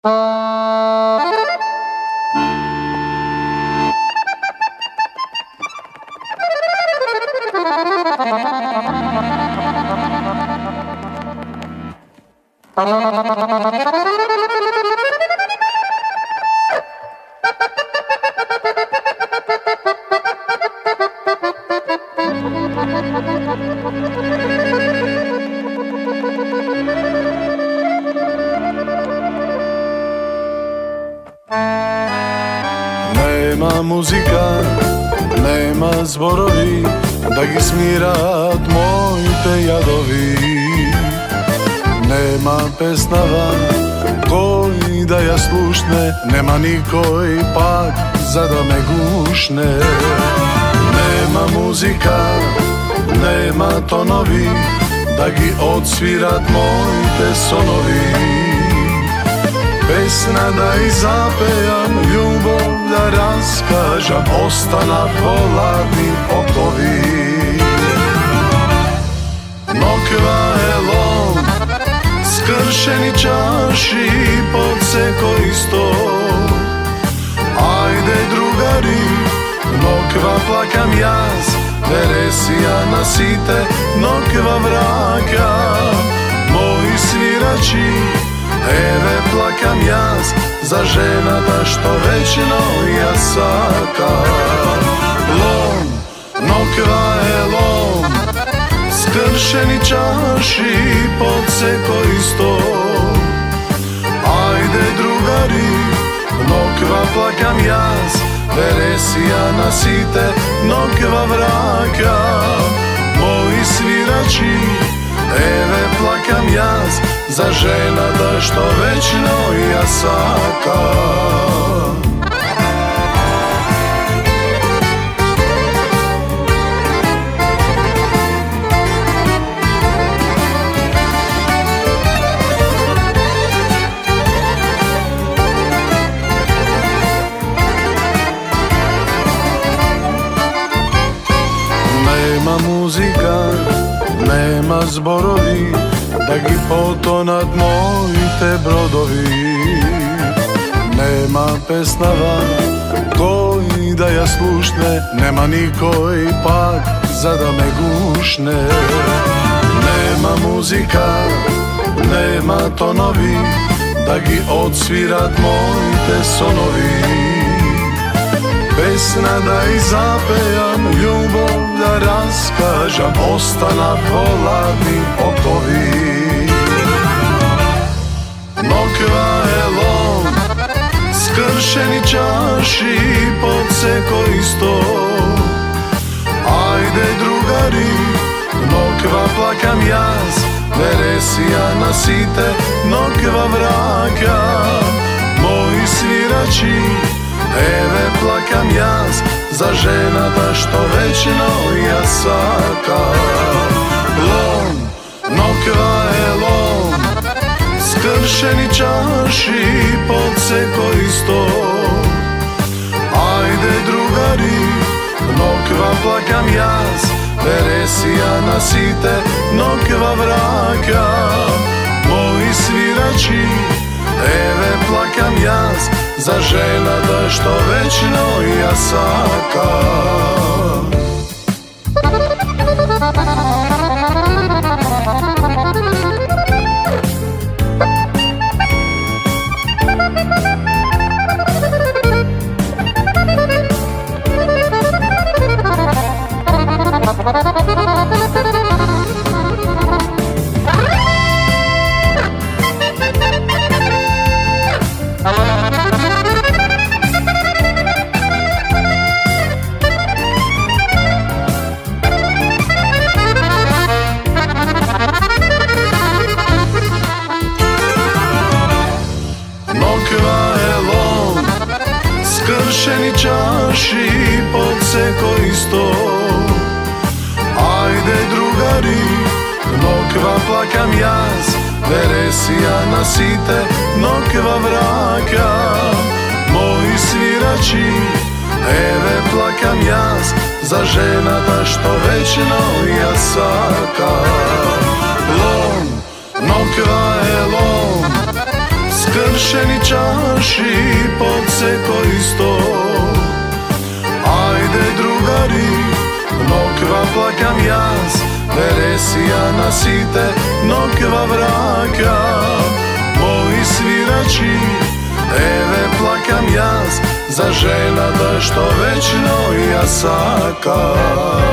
Nema muzika, nema zborovi, da gi smirat moj te jadovi. Nema pesnava koji da ja slušne, nema nikoj pak za da me gušne. Nema muzika, nema tonovi, da gi odsvirat moj te sonovi. Pesna da i zapejam, ljubav da raskažam, ostana hladni okovi. Nokva elom, skršeni čaši, podseko isto. Ajde drugari, nokva plakam jaz, veresija nasite, nokva vraka. Moji svirači, eve plakam jaz, za ženata što večno ja sakam. Lom, nokva je lom, skršeni čaši, podseko isto. Ajde drugari, nokva plakam jaz, veresija nasite, nokva vraka. Moji svirači, eve plakam jaz, za ženata što večno ja sakam. Nema muzika, nema zborovi, da gi potonat moj te brodovi. Nema pesnava koji da ja slušne, nema nikoj pak za da me gušne. Nema muzika, nema tonovi, da gi odsvirat moj te sonovi. Pesna da i zapejam, ljubav da raskažam, ostana hladni okovi. Nokva je lom, skršeni čaši, podseko isto. Ajde drugari, nokva plakam jaz, veresija nasite, nokva vraka. Moji svirači, eve plakam jaz, za ženata što večno ja sakam. Lom, nokva je lom, skršeni čaši, podseko isto. Ajde drugari, nokva plakam jaz, veresija nasite, nokva vraka. Moji svirači, eve plakam jaz, za ženata što večno ja sakam. Skršeni čaši, podseko isto. Ajde drugari, nokva plakam jaz, veresija nasite, nokva vraka. Moji svirači, eve plakam jaz, za ženata što večno ja sakam. Lom, nokva je lom, kršeni čaši podseko isto. Ajde drugari, nokva plakam jaz, veresija nasite, nokva vrakam. Moji svirači, eve plakam jaz, za žena da što večno ja sakam.